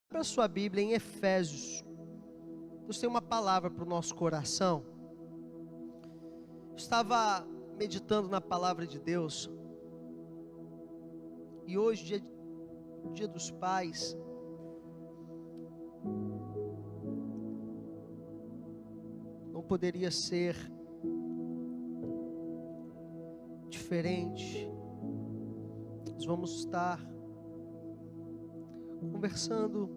Abra sua Bíblia em Efésios. Deus tem uma palavra para o nosso coração. Eu estava meditando na palavra de Deus. E hoje, dia dos Pais, não poderia ser diferente. Nós vamos estar conversando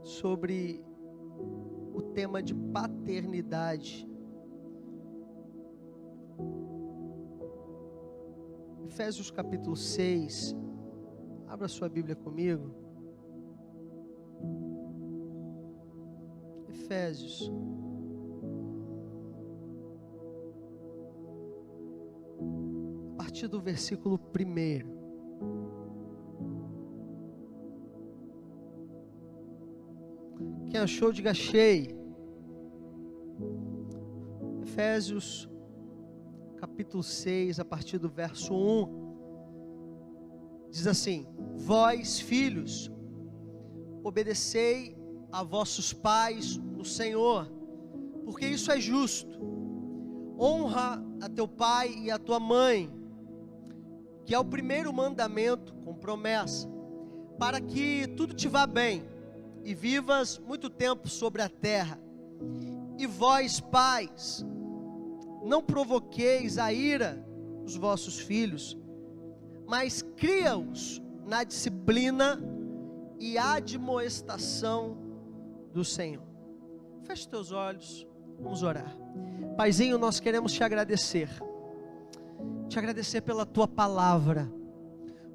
sobre o tema de paternidade. Efésios capítulo 6. Abra sua Bíblia comigo. Efésios. A partir do versículo 1. Quem achou, diga achei. Efésios capítulo 6, a partir do verso 1. Diz assim: Vós, filhos, obedecei a vossos pais no Senhor, porque isso é justo. Honra a teu pai e a tua mãe, que é o primeiro mandamento com promessa, para que tudo te vá bem e vivas muito tempo sobre a terra. E vós, pais, não provoqueis a ira dos vossos filhos, mas cria-os na disciplina e admoestação do Senhor. Feche teus olhos, vamos orar. Paizinho, nós queremos te agradecer pela tua palavra.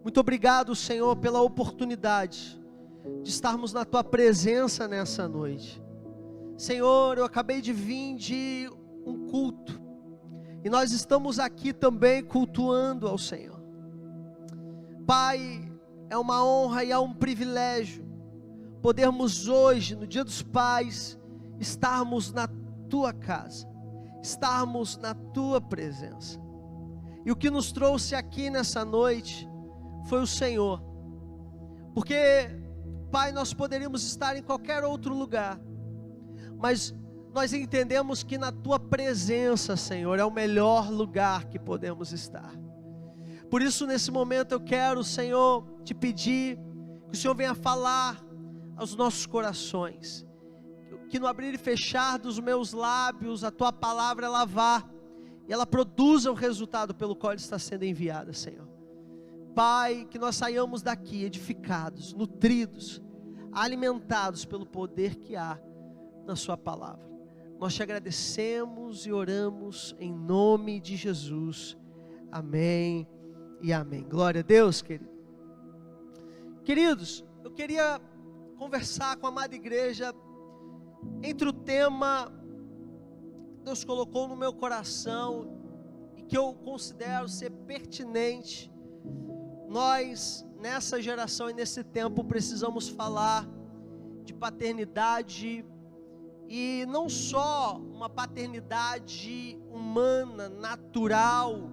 Muito obrigado, Senhor, pela oportunidade de estarmos na tua presença nessa noite. Senhor, eu acabei de vir de um culto, e nós estamos aqui também cultuando ao Senhor. Pai, é uma honra e é um privilégio podermos hoje, no Dia dos Pais, estarmos na tua casa, estarmos na tua presença. E o que nos trouxe aqui nessa noite foi o Senhor, porque, Pai, nós poderíamos estar em qualquer outro lugar, mas nós entendemos que na tua presença, Senhor, é o melhor lugar que podemos estar. Por isso, nesse momento, eu quero, Senhor, te pedir que o Senhor venha falar aos nossos corações, que no abrir e fechar dos meus lábios, a tua palavra ela vá e ela produza o resultado pelo qual ela está sendo enviada, Senhor. Pai, que nós saiamos daqui edificados, nutridos, alimentados pelo poder que há na sua palavra. Nós te agradecemos e oramos em nome de Jesus. Amém e amém. Glória a Deus, querido. Queridos, eu queria conversar com a amada igreja entre o tema que Deus colocou no meu coração e que eu considero ser pertinente. Nós, nessa geração e nesse tempo, precisamos falar de paternidade, e não só uma paternidade humana, natural.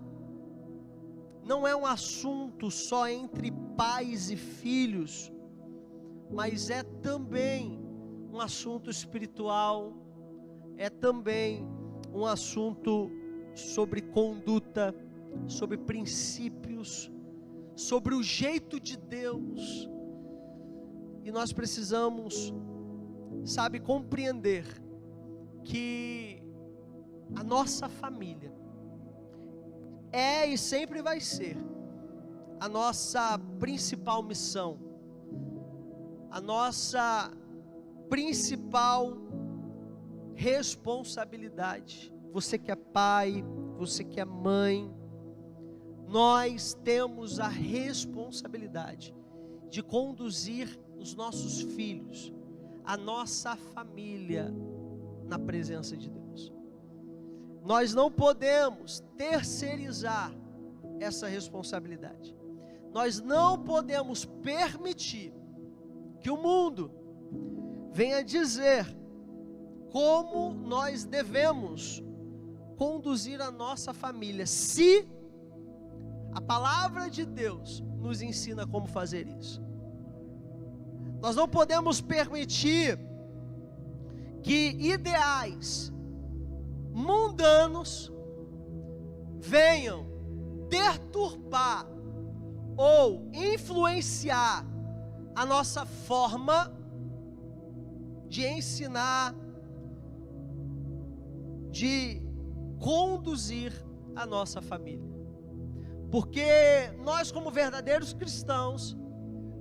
Não é um assunto só entre pais e filhos, mas é também um assunto espiritual, é também um assunto sobre conduta, sobre princípios, sobre o jeito de Deus. E nós precisamos, compreender que a nossa família é e sempre vai ser a nossa principal missão, a nossa principal responsabilidade. Você que é pai, você que é mãe, nós temos a responsabilidade de conduzir os nossos filhos, a nossa família, na presença de Deus. Nós não podemos terceirizar essa responsabilidade. Nós não podemos permitir que o mundo venha dizer como nós devemos conduzir a nossa família, se a palavra de Deus nos ensina como fazer isso. Nós não podemos permitir que ideais mundanos venham deturpar ou influenciar a nossa forma de ensinar, de conduzir a nossa família. Porque nós, como verdadeiros cristãos,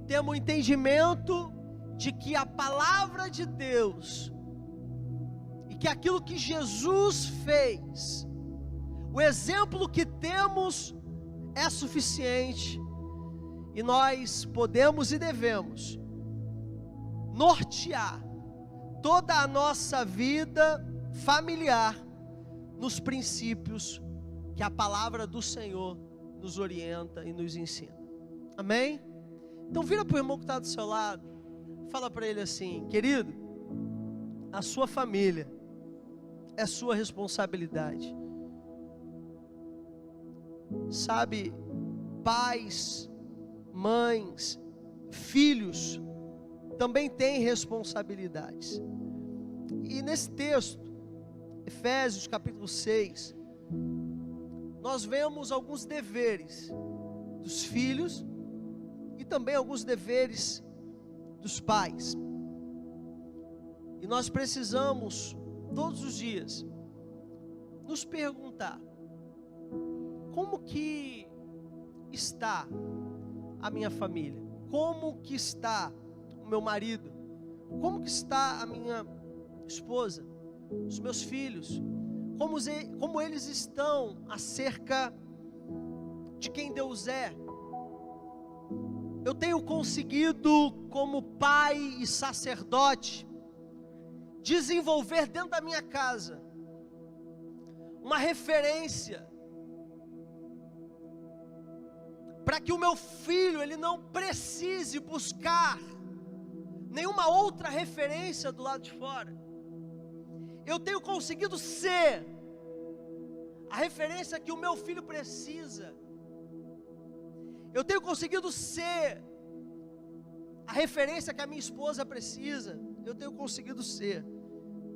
temos o entendimento de que a palavra de Deus e que aquilo que Jesus fez, o exemplo que temos é suficiente, e nós podemos e devemos nortear toda a nossa vida familiar nos princípios que a palavra do Senhor nos orienta e nos ensina. Amém? Então vira para o irmão que está do seu lado, fala para ele assim: querido, a sua família é sua responsabilidade. Sabe, pais, mães, filhos também têm responsabilidades. E nesse texto, Efésios capítulo 6, nós vemos alguns deveres dos filhos e também alguns deveres dos pais. E nós precisamos todos os dias nos perguntar: como que está a minha família? Como que está o meu marido? Como que está a minha esposa? Os meus filhos? Como eles estão acerca de quem Deus é? Eu tenho conseguido, como pai e sacerdote, desenvolver dentro da minha casa uma referência para que o meu filho ele não precise buscar nenhuma outra referência do lado de fora. Eu tenho conseguido ser a referência que o meu filho precisa. Eu tenho conseguido ser a referência que a minha esposa precisa. Eu tenho conseguido ser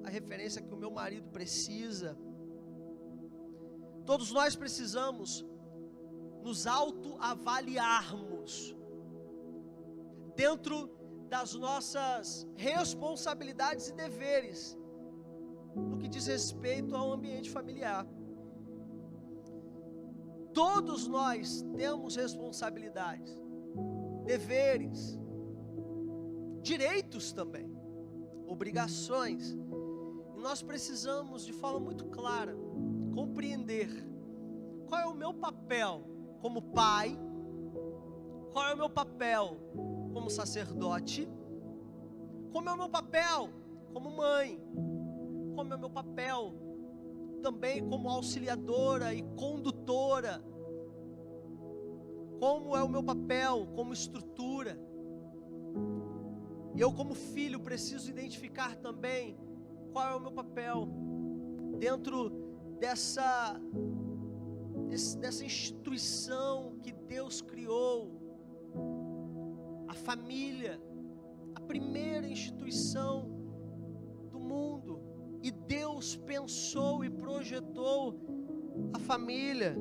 a referência que o meu marido precisa. Todos nós precisamos nos autoavaliarmos dentro das nossas responsabilidades e deveres no que diz respeito ao ambiente familiar. Todos nós temos responsabilidades, deveres, direitos também, obrigações, e nós precisamos de forma muito clara compreender qual é o meu papel como pai, qual é o meu papel como sacerdote, como é o meu papel como mãe, como é o meu papel também como auxiliadora e condutora, como é o meu papel como estrutura. Eu, como filho, preciso identificar também qual é o meu papel dentro dessa instituição que Deus criou, a família, a primeira instituição do mundo. E Deus pensou e projetou a família.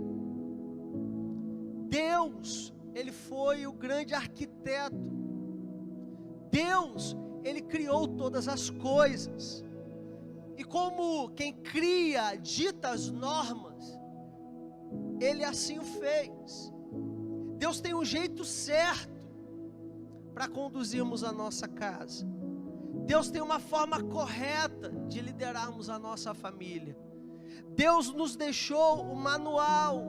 Deus, Ele foi o grande arquiteto. Deus, Ele criou todas as coisas. E como quem cria, dita as normas, Ele assim o fez. Deus tem um jeito certo para conduzirmos a nossa casa. Deus tem uma forma correta de liderarmos a nossa família. Deus nos deixou o manual,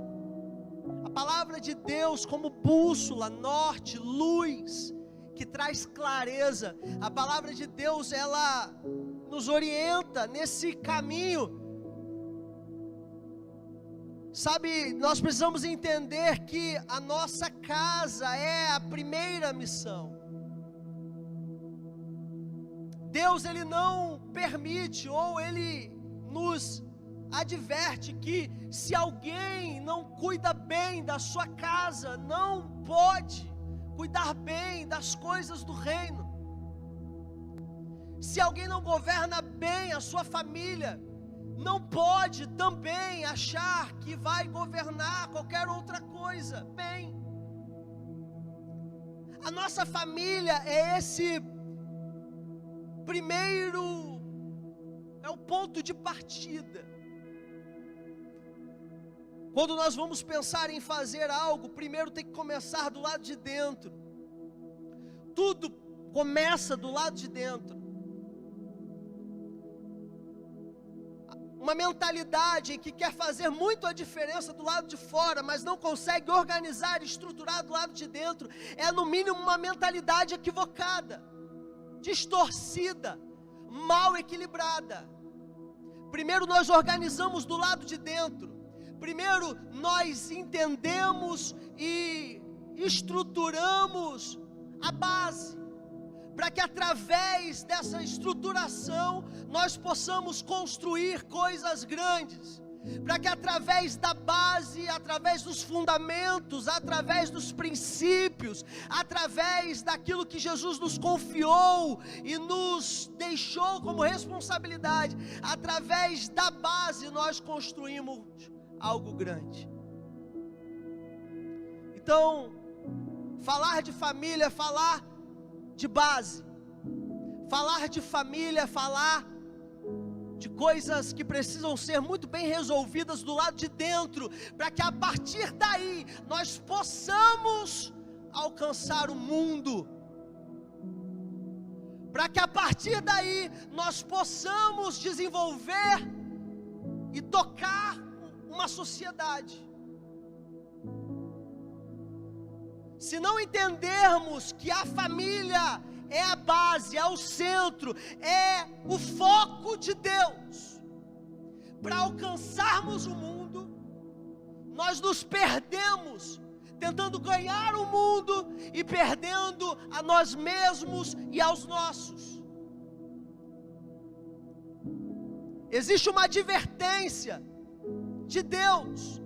a palavra de Deus como bússola, norte, luz, que traz clareza. A palavra de Deus, ela nos orienta nesse caminho. Sabe, nós precisamos entender que a nossa casa é a primeira missão. Deus, Ele não permite, ou Ele nos adverte que se alguém não cuida bem da sua casa, não pode cuidar bem das coisas do reino. Se alguém não governa bem a sua família, não pode também achar que vai governar qualquer outra coisa bem. A nossa família é esse primeiro, é o ponto de partida. Quando nós vamos pensar em fazer algo, primeiro tem que começar do lado de dentro. Tudo começa do lado de dentro. Uma mentalidade que quer fazer muito a diferença do lado de fora, mas não consegue organizar e estruturar do lado de dentro, é no mínimo uma mentalidade equivocada, distorcida, mal equilibrada. Primeiro nós organizamos do lado de dentro. Primeiro nós entendemos e estruturamos a base, para que através dessa estruturação nós possamos construir coisas grandes, para que através da base, através dos fundamentos, através dos princípios, através daquilo que Jesus nos confiou e nos deixou como responsabilidade, através da base nós construímos algo grande. Então, falar de família é falar de base. Falar de família é falar de coisas que precisam ser muito bem resolvidas do lado de dentro, para que a partir daí nós possamos alcançar o mundo, para que a partir daí nós possamos desenvolver e tocar uma sociedade. Se não entendermos que a família é a base, é o centro, é o foco de Deus, para alcançarmos o mundo, nós nos perdemos, tentando ganhar o mundo e perdendo a nós mesmos e aos nossos. Existe uma advertência de Deus,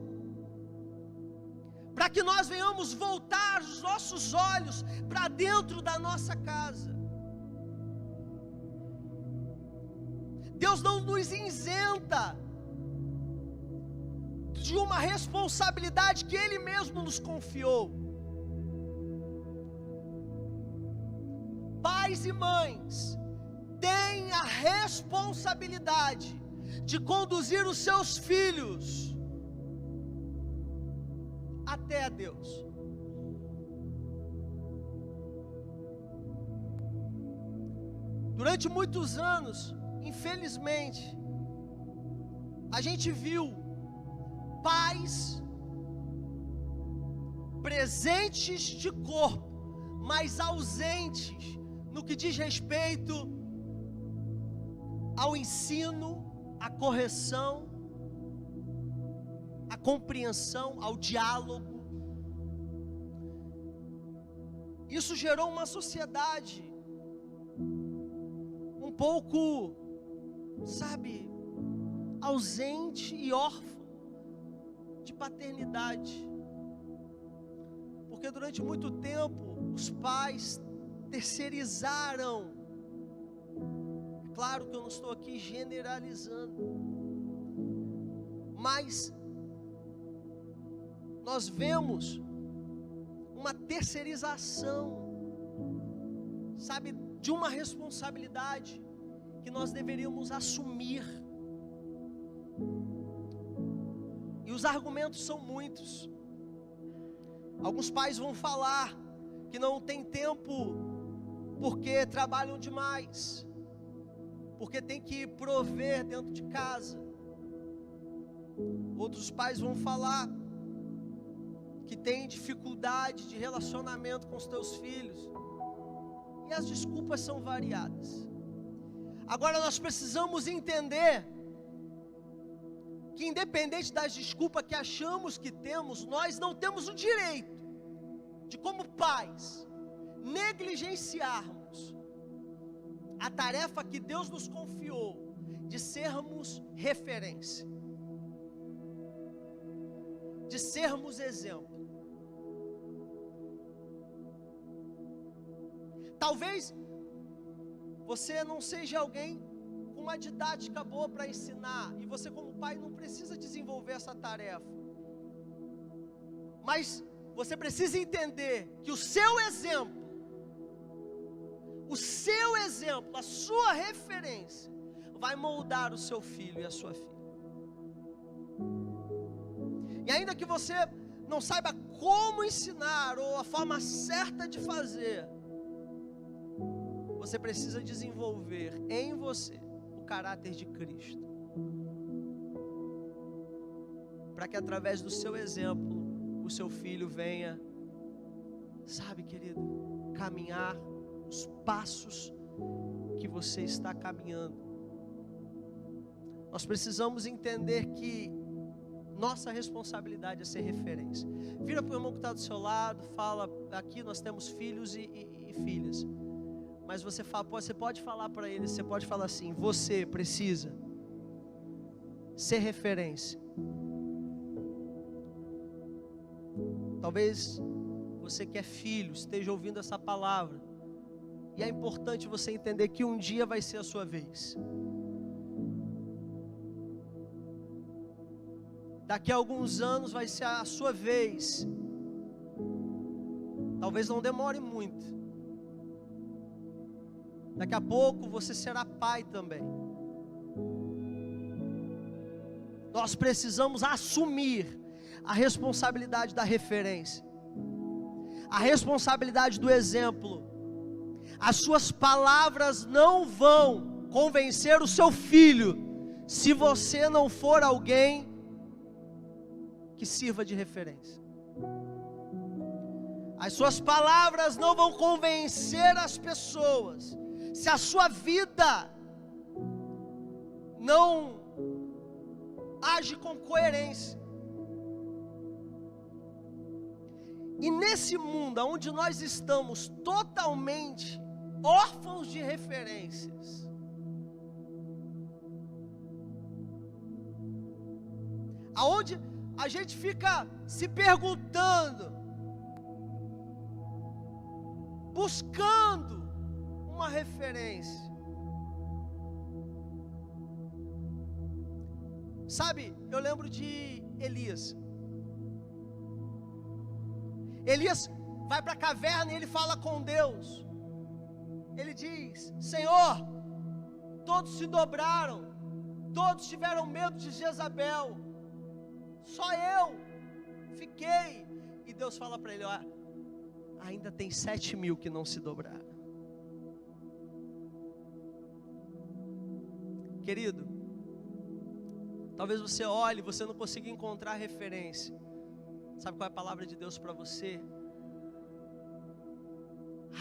para que nós venhamos voltar os nossos olhos para dentro da nossa casa. Deus não nos isenta de uma responsabilidade que Ele mesmo nos confiou. Pais e mães têm a responsabilidade de conduzir os seus filhos até a Deus. Durante muitos anos, infelizmente, a gente viu pais presentes de corpo, mas ausentes no que diz respeito ao ensino, à correção, à compreensão, ao diálogo. Isso gerou uma sociedade um pouco, ausente e órfã de paternidade. Porque durante muito tempo os pais terceirizaram. Claro que eu não estou aqui generalizando, mas nós vemos uma terceirização, de uma responsabilidade que nós deveríamos assumir. E os argumentos são muitos. Alguns pais vão falar que não tem tempo porque trabalham demais, porque tem que prover dentro de casa. Outros pais vão falar que tem dificuldade de relacionamento com os teus filhos. E as desculpas são variadas. Agora nós precisamos entender que, independente das desculpas que achamos que temos, nós não temos o direito de, como pais, negligenciarmos a tarefa que Deus nos confiou de sermos referência, de sermos exemplo. Talvez você não seja alguém com uma didática boa para ensinar, e você como pai não precisa desenvolver essa tarefa, mas você precisa entender que o seu exemplo, a sua referência, vai moldar o seu filho e a sua filha. E ainda que você não saiba como ensinar, ou a forma certa de fazer, você precisa desenvolver em você o caráter de Cristo, para que através do seu exemplo, o seu filho venha, sabe, querido, caminhar os passos que você está caminhando. Nós precisamos entender que nossa responsabilidade é ser referência. Vira para o irmão que está do seu lado, fala, aqui nós temos filhos e filhas, mas você pode falar para eles, você pode falar assim: você precisa ser referência. Talvez você que é filho esteja ouvindo essa palavra, e é importante você entender que um dia vai ser a sua vez. Daqui a alguns anos vai ser a sua vez. Talvez não demore muito. Daqui a pouco você será pai também. Nós precisamos assumir a responsabilidade da referência, a responsabilidade do exemplo. As suas palavras não vão convencer o seu filho, se você não for alguém que sirva de referência. As suas palavras não vão convencer as pessoas, se a sua vida não age com coerência. E nesse mundo onde nós estamos totalmente órfãos de referências, aonde a gente fica se perguntando, buscando uma referência. Sabe, eu lembro de Elias. Elias vai para a caverna e ele fala com Deus. Ele diz: Senhor, todos se dobraram, todos tiveram medo de Jezabel, só eu fiquei. E Deus fala para ele: ó, ainda tem 7.000 que não se dobraram. Querido, talvez você olhe e você não consiga encontrar referência. Sabe qual é a palavra de Deus para você?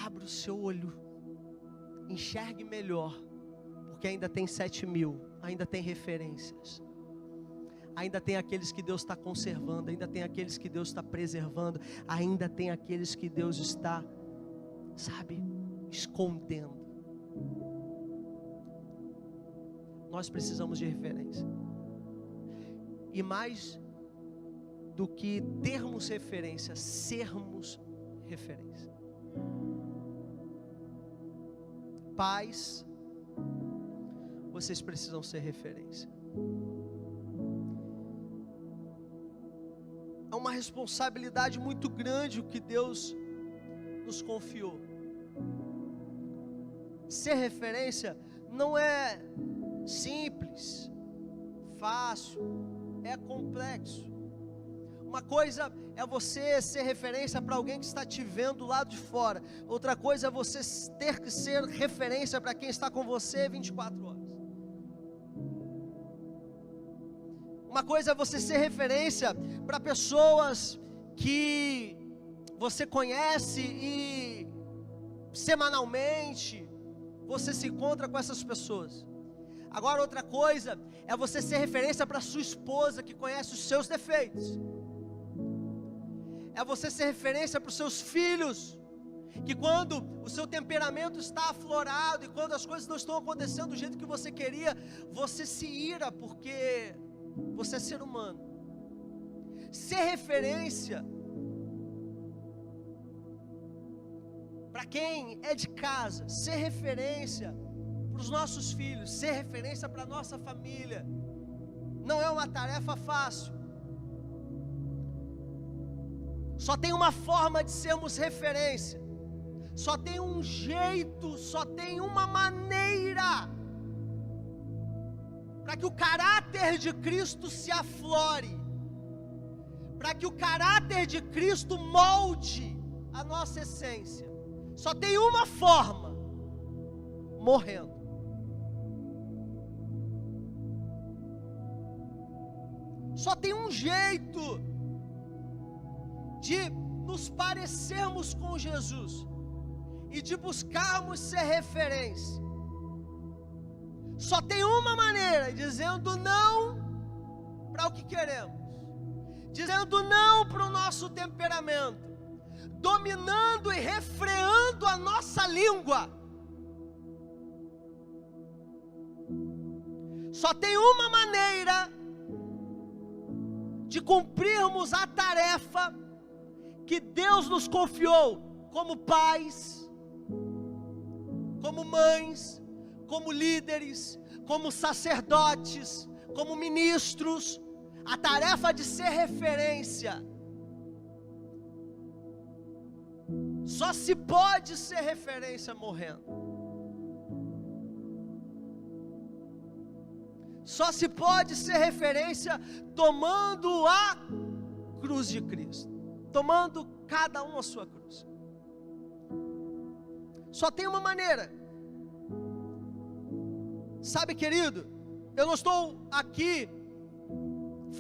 Abra o seu olho, enxergue melhor, porque ainda tem 7.000, ainda tem referências, ainda tem aqueles que Deus está conservando, ainda tem aqueles que Deus está preservando, ainda tem aqueles que Deus está, sabe, escondendo. Nós precisamos de referência, e mais do que termos referência, sermos referência. Pais, vocês precisam ser referência. É uma responsabilidade muito grande o que Deus nos confiou. Ser referência não é simples, fácil, é complexo. Uma coisa é você ser referência para alguém que está te vendo do lado de fora. Outra coisa é você ter que ser referência para quem está com você 24 horas. Uma coisa é você ser referência para pessoas que você conhece e semanalmente você se encontra com essas pessoas. Agora outra coisa é você ser referência para sua esposa que conhece os seus defeitos. É você ser referência para os seus filhos, que quando o seu temperamento está aflorado e quando as coisas não estão acontecendo do jeito que você queria, você se ira porque você é ser humano. Ser referência para quem é de casa, ser referência para os nossos filhos, ser referência para a nossa família, não é uma tarefa fácil. Só tem uma forma de sermos referência, só tem um jeito, só tem uma maneira para que o caráter de Cristo se aflore, para que o caráter de Cristo molde a nossa essência. Só tem uma forma: morrendo. Só tem um jeito de nos parecermos com Jesus e de buscarmos ser referência. Só tem uma maneira: dizendo não para o que queremos, dizendo não para o nosso temperamento, dominando e refreando a nossa língua. Só tem uma maneira de cumprirmos a tarefa que Deus nos confiou, como pais, como mães, como líderes, como sacerdotes, como ministros, a tarefa de ser referência. Só se pode ser referência morrendo. Só se pode ser referência tomando a cruz de Cristo, tomando cada um a sua cruz. Só tem uma maneira. Sabe, querido, eu não estou aqui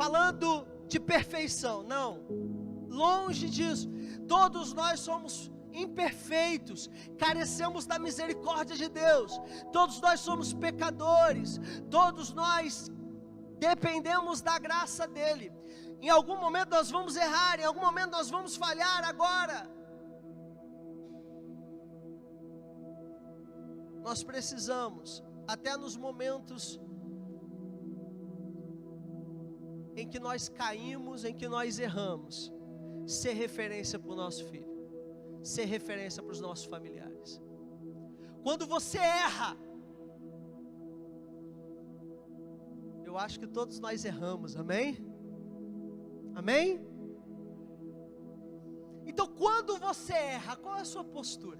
falando de perfeição, não, longe disso. Todos nós somos imperfeitos, carecemos da misericórdia de Deus, todos nós somos pecadores, todos nós dependemos da graça dele. Em algum momento nós vamos errar, em algum momento nós vamos falhar. Agora nós precisamos, até nos momentos em que nós caímos, em que nós erramos, ser referência para o nosso filho, ser referência para os nossos familiares. Quando você erra, eu acho que todos nós erramos, amém? Amém? Então, quando você erra, qual é a sua postura?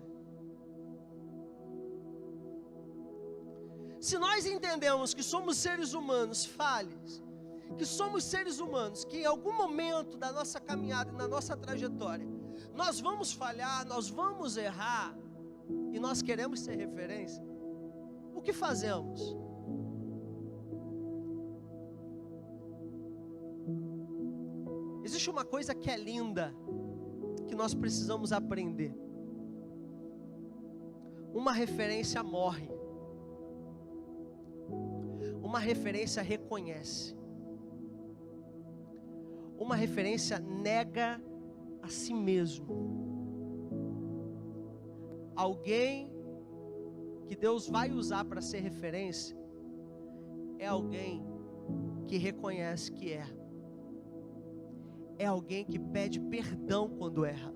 Se nós entendemos que somos seres humanos falhos, que somos seres humanos, que em algum momento da nossa caminhada, na nossa trajetória, nós vamos falhar, nós vamos errar, e nós queremos ser referência, o que fazemos? Existe uma coisa que é linda, que nós precisamos aprender. Uma referência morre, uma referência reconhece, uma referência nega a si mesmo. Alguém que Deus vai usar para ser referência é alguém que reconhece que erra, é alguém que pede perdão quando erra,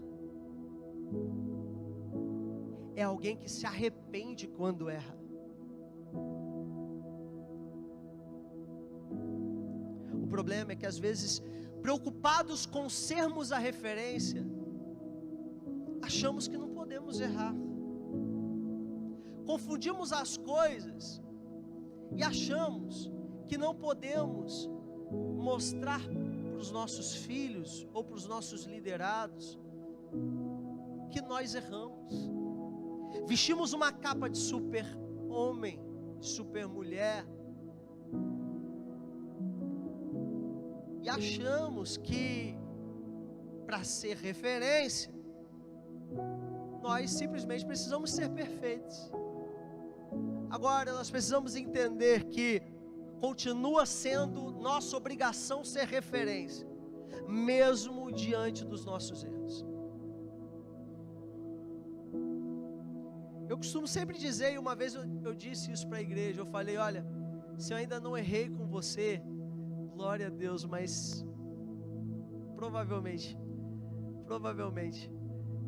é alguém que se arrepende quando erra. O problema é que às vezes, preocupados com sermos a referência, achamos que não podemos errar, confundimos as coisas e achamos que não podemos mostrar para os nossos filhos ou para os nossos liderados que nós erramos. Vestimos uma capa de super homem, de super mulher, e achamos que para ser referência nós simplesmente precisamos ser perfeitos. Agora nós precisamos entender que continua sendo nossa obrigação ser referência, mesmo diante dos nossos erros. Eu costumo sempre dizer, e uma vez eu disse isso para a igreja, eu falei: olha, se eu ainda não errei com você, glória a Deus, mas provavelmente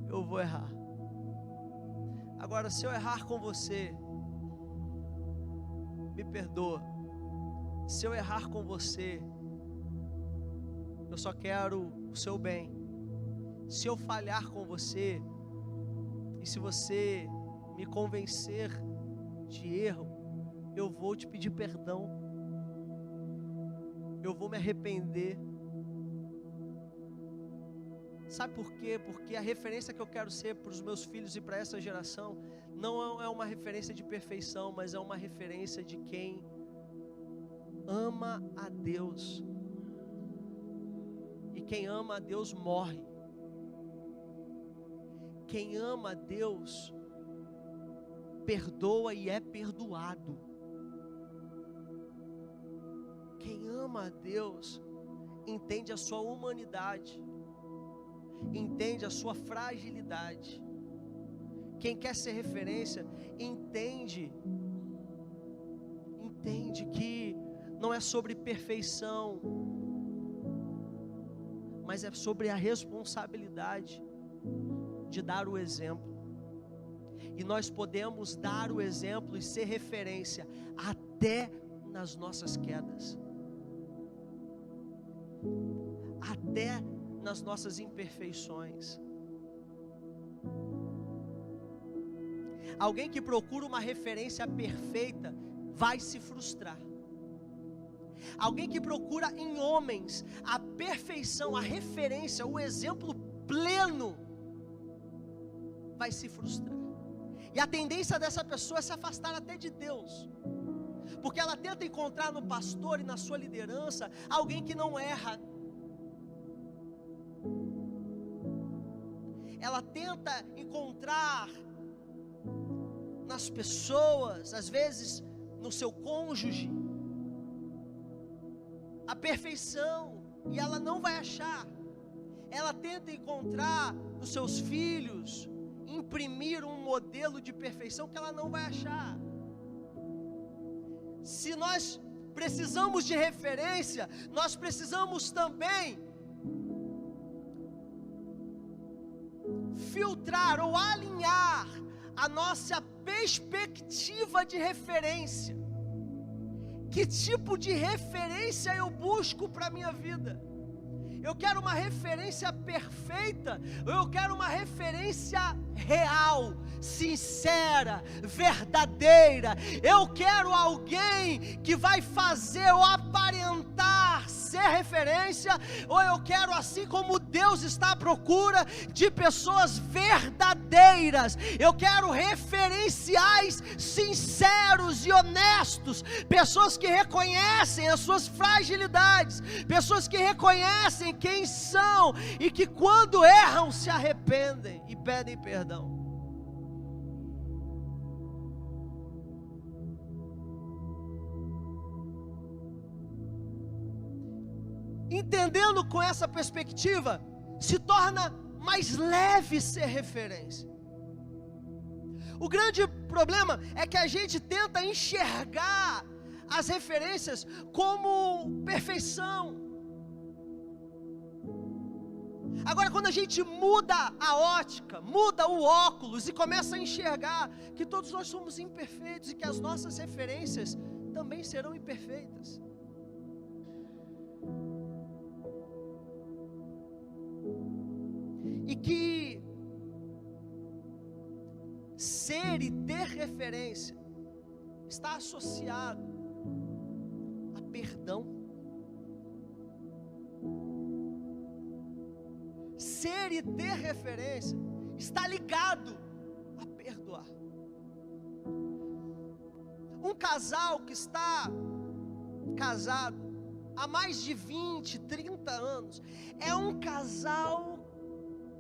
eu vou errar. Agora, se eu errar com você, me perdoa. Se eu errar com você, eu só quero o seu bem. Se eu falhar com você, e se você me convencer de erro, eu vou te pedir perdão. Eu vou me arrepender. Sabe por quê? Porque a referência que eu quero ser para os meus filhos e para essa geração não é uma referência de perfeição, mas é uma referência de quem ama a Deus. E quem ama a Deus morre. Quem ama a Deus perdoa e é perdoado. Quem ama a Deus entende a sua humanidade, entende a sua fragilidade. Quem quer ser referência entende que não é sobre perfeição, mas é sobre a responsabilidade de dar o exemplo. E nós podemos dar o exemplo e ser referência até nas nossas quedas, até nas nossas imperfeições. Alguém que procura uma referência perfeita vai se frustrar. Alguém que procura em homens a perfeição, a referência, o exemplo pleno, vai se frustrar. E a tendência dessa pessoa é se afastar até de Deus, porque ela tenta encontrar no pastor e na sua liderança alguém que não erra. Ela tenta encontrar nas pessoas, às vezes no seu cônjuge, a perfeição, e ela não vai achar. Ela tenta encontrar nos seus filhos, imprimir um modelo de perfeição que ela não vai achar. Se nós precisamos de referência, nós precisamos também filtrar ou alinhar a nossa perspectiva de referência. Que tipo de referência eu busco para a minha vida? Eu quero uma referência perfeita, ou eu quero uma referência real, sincera, verdadeira? Eu quero alguém que vai fazer ou aparentar ser referência, ou eu quero, assim como Deus está à procura de pessoas verdadeiras, eu quero referenciais sinceros e honestos, pessoas que reconhecem as suas fragilidades, pessoas que reconhecem quem são e que quando erram se arrependem e pedem perdão. Entendendo com essa perspectiva, se torna mais leve ser referência. O grande problema é que a gente tenta enxergar as referências como perfeição. Agora, quando a gente muda a ótica, muda o óculos e começa a enxergar que todos nós somos imperfeitos e que as nossas referências também serão imperfeitas. E que ser e ter referência está associado a perdão. Ser e ter referência está ligado a perdoar. Um casal que está casado há mais de 20, 30 anos, é um casal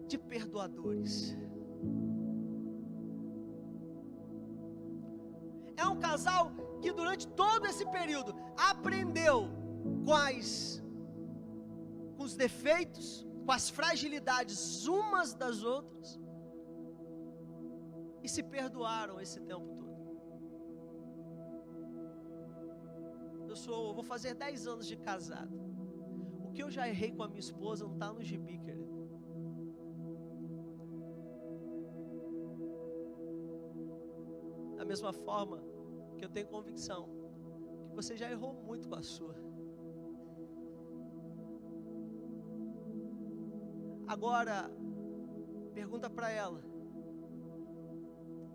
de perdoadores. É um casal que durante todo esse período aprendeu com os defeitos, com as fragilidades umas das outras, e se perdoaram esse tempo todo. Eu vou fazer 10 anos de casado. O que eu já errei com a minha esposa não está no gibi, querido. Da mesma forma que eu tenho convicção você já errou muito com a sua. Agora, pergunta para ela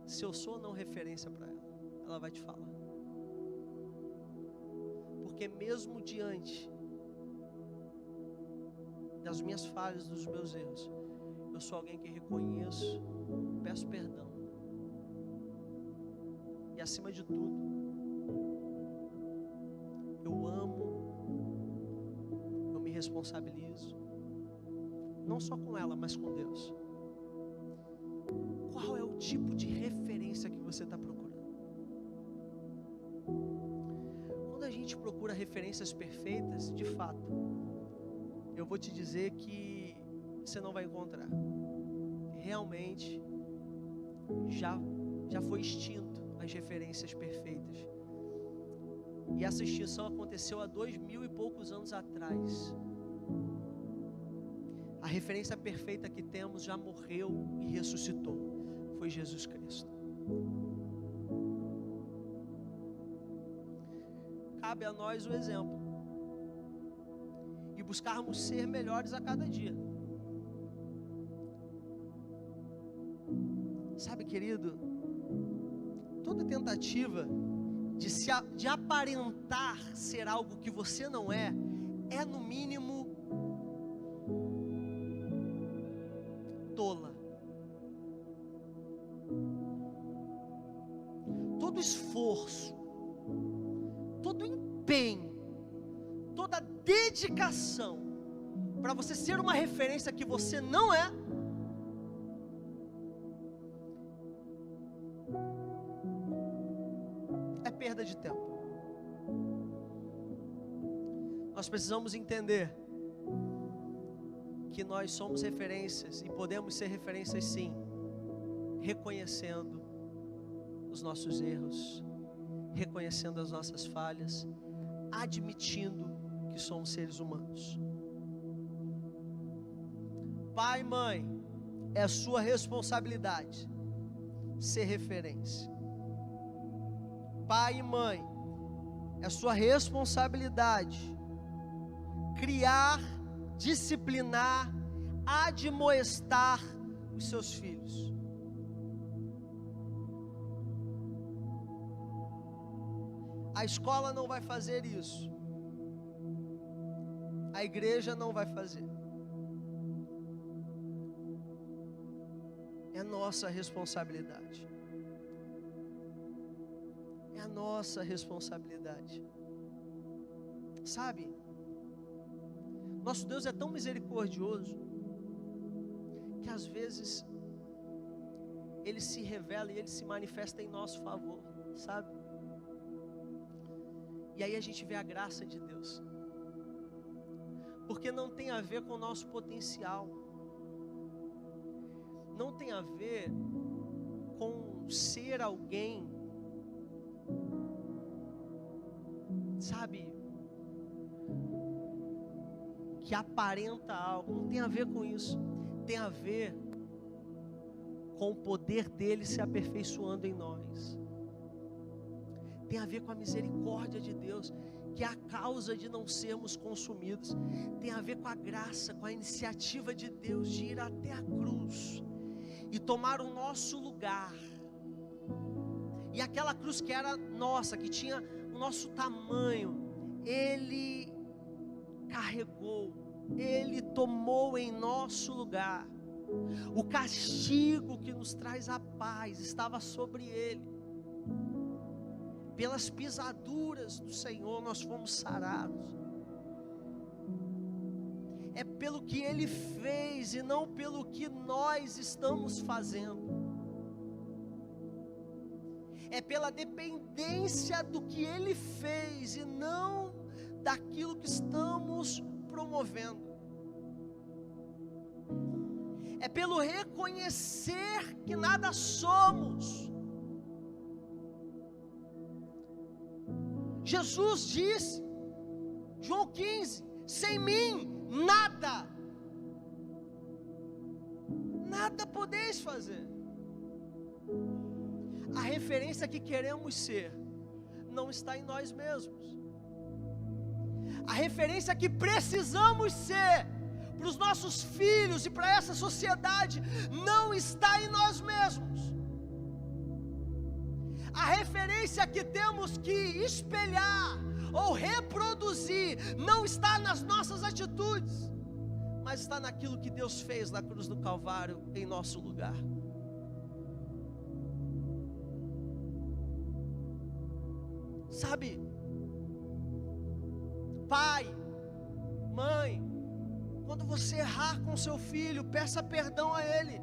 se eu sou ou não referência para ela. Ela vai te falar. Porque mesmo diante das minhas falhas, dos meus erros, eu sou alguém que reconheço, peço perdão. E acima de tudo, eu amo, eu me responsabilizo, não só com ela, mas com Deus. Qual é o tipo de referência que você está procurando? Quando a gente procura referências perfeitas, de fato, eu vou te dizer que você não vai encontrar. Realmente, já foi extinto as referências perfeitas. E essa extinção aconteceu há 2000 e poucos anos atrás. A referência perfeita que temos já morreu e ressuscitou. Foi Jesus Cristo. Cabe a nós o exemplo. E buscarmos ser melhores a cada dia. Sabe, querido, toda tentativa de aparentar ser algo que você não é no mínimo tola. Todo esforço, todo empenho, toda dedicação para você ser uma referência que você não é, perda de tempo. Nós precisamos entender que nós somos referências e podemos ser referências sim, reconhecendo os nossos erros, reconhecendo as nossas falhas, admitindo que somos seres humanos. Pai e mãe, é sua responsabilidade ser referência. Pai e mãe, é sua responsabilidade criar, disciplinar, admoestar os seus filhos. A escola não vai fazer isso. A igreja não vai fazer. É nossa responsabilidade. É a nossa responsabilidade. Sabe? Nosso Deus é tão misericordioso que às vezes Ele se revela e Ele se manifesta em nosso favor, sabe? E aí a gente vê a graça de Deus, porque não tem a ver com o nosso potencial, não tem a ver com ser alguém, sabe, que aparenta algo, não tem a ver com isso, tem a ver com o poder dele se aperfeiçoando em nós, tem a ver com a misericórdia de Deus, que é a causa de não sermos consumidos, tem a ver com a graça, com a iniciativa de Deus de ir até a cruz e tomar o nosso lugar, e aquela cruz que era nossa, que tinha o nosso tamanho, Ele carregou, Ele tomou em nosso lugar. O castigo que nos traz a paz estava sobre Ele. Pelas pisaduras do Senhor nós fomos sarados. É pelo que Ele fez e não pelo que nós estamos fazendo. É pela dependência do que Ele fez e não daquilo que estamos promovendo. É pelo reconhecer que nada somos. Jesus disse, João 15, sem mim nada podeis fazer. A referência que queremos ser não está em nós mesmos. A referência que precisamos ser para os nossos filhos e para essa sociedade não está em nós mesmos. A referência que temos que espelhar ou reproduzir não está nas nossas atitudes, mas está naquilo que Deus fez na cruz do Calvário em nosso lugar. Sabe, pai, mãe, quando você errar com seu filho, peça perdão a ele.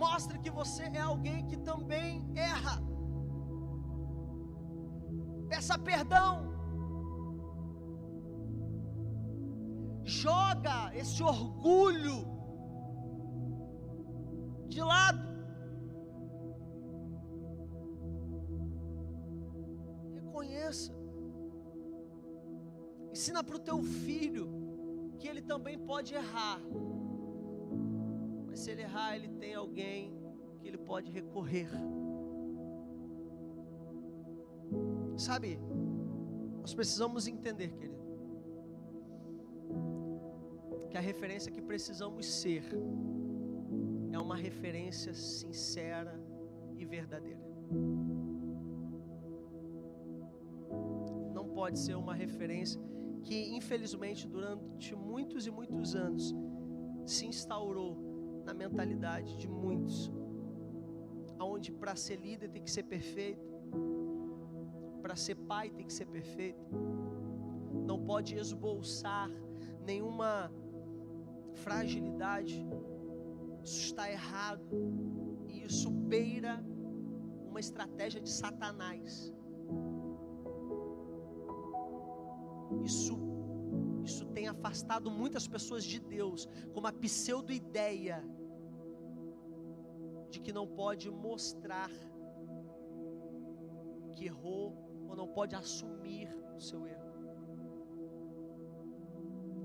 Mostre que você é alguém que também erra. Peça perdão. Joga esse orgulho de lado. Reconheça. Ensina para o teu filho que ele também pode errar. Mas se ele errar, ele tem alguém que ele pode recorrer. Sabe, nós precisamos entender, querido, que a referência que precisamos ser é uma referência sincera e verdadeira. Não pode ser uma referência que, infelizmente, durante muitos e muitos anos, se instaurou na mentalidade de muitos, aonde para ser líder tem que ser perfeito, para ser pai tem que ser perfeito, não pode esboçar nenhuma fragilidade. Isso está errado, e isso beira uma estratégia de Satanás. Isso tem afastado muitas pessoas de Deus, com uma pseudo-ideia de que não pode mostrar que errou, ou não pode assumir o seu erro.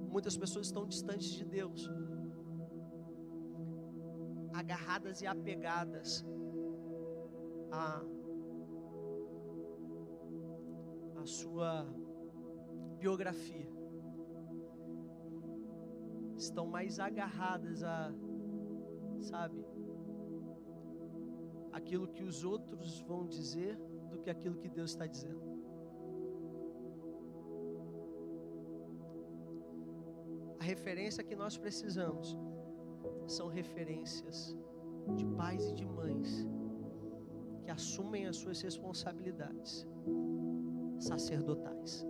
Muitas pessoas estão distantes de Deus, agarradas e apegadas à sua biografia. Estão mais agarradas a, sabe, aquilo que os outros vão dizer do que aquilo que Deus está dizendo. A referência que nós precisamos são referências de pais e de mães que assumem as suas responsabilidades sacerdotais.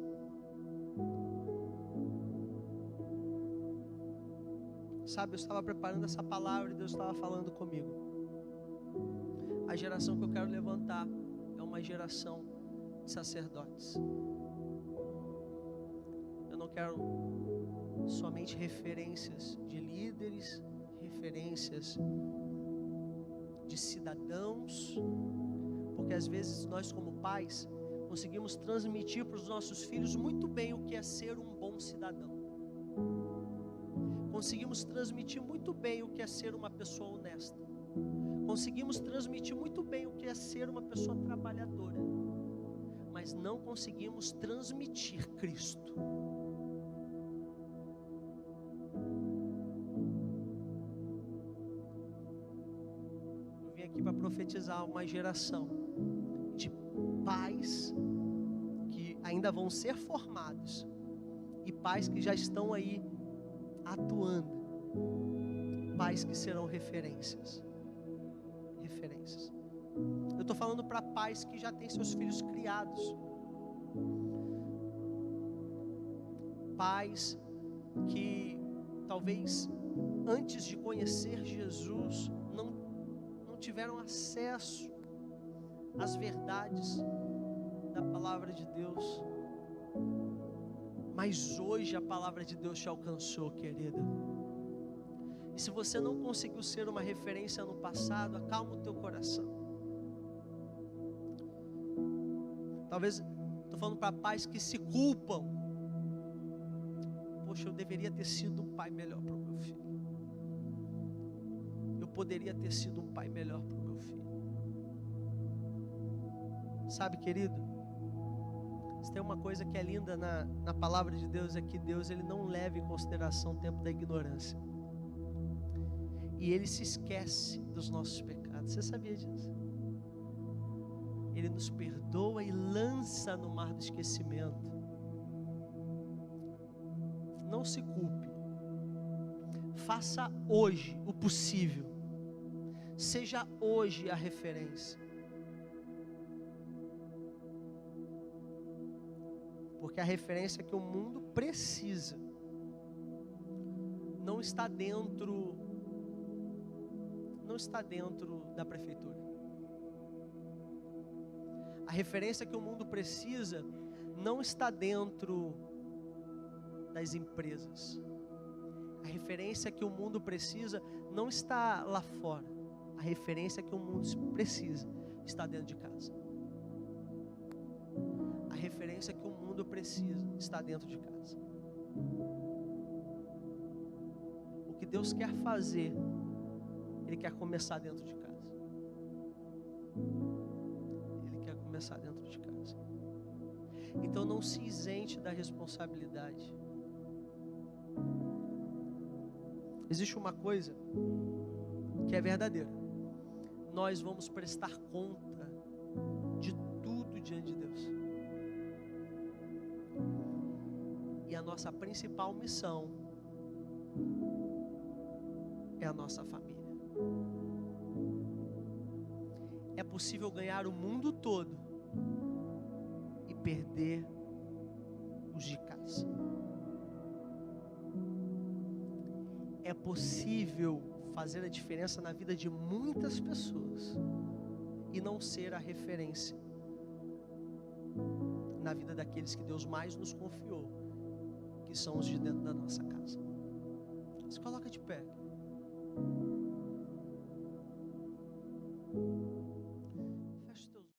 Sabe, eu estava preparando essa palavra e Deus estava falando comigo. A geração que eu quero levantar é uma geração de sacerdotes. Eu não quero somente referências de líderes, referências de cidadãos, porque às vezes nós, como pais, conseguimos transmitir para os nossos filhos muito bem o que é ser um bom cidadão. Conseguimos transmitir muito bem o que é ser uma pessoa honesta. Conseguimos transmitir muito bem o que é ser uma pessoa trabalhadora. Mas não conseguimos transmitir Cristo. Eu vim aqui para profetizar uma geração de pais que ainda vão ser formados e pais que já estão aí atuando, pais que serão referências. Eu estou falando para pais que já têm seus filhos criados, pais que talvez antes de conhecer Jesus não tiveram acesso às verdades da palavra de Deus, mas hoje a palavra de Deus te alcançou, querida. E se você não conseguiu ser uma referência no passado, acalma o teu coração. Talvez, estou falando para pais que se culpam. Poxa, eu deveria ter sido um pai melhor para o meu filho. Eu poderia ter sido um pai melhor para o meu filho. Sabe, querido, se tem uma coisa que é linda na palavra de Deus, é que Deus, Ele não leva em consideração o tempo da ignorância. E Ele se esquece dos nossos pecados. Você sabia disso? Ele nos perdoa e lança no mar do esquecimento. Não se culpe. Faça hoje o possível. Seja hoje a referência. Porque a referência que o mundo precisa não está dentro da prefeitura. A referência que o mundo precisa não está dentro das empresas. A referência que o mundo precisa não está lá fora. A referência que o mundo precisa está dentro de casa. A referência que o mundo precisa está dentro de casa. O que Deus quer fazer, Ele quer começar dentro de casa. Ele quer começar dentro de casa. Então não se isente da responsabilidade. Existe uma coisa que é verdadeira. Nós vamos prestar conta de tudo diante de Deus. E a nossa principal missão é a nossa família. É possível ganhar o mundo todo e perder os de casa. É possível fazer a diferença na vida de muitas pessoas e não ser a referência na vida daqueles que Deus mais nos confiou, que são os de dentro da nossa casa. Se coloca de pé.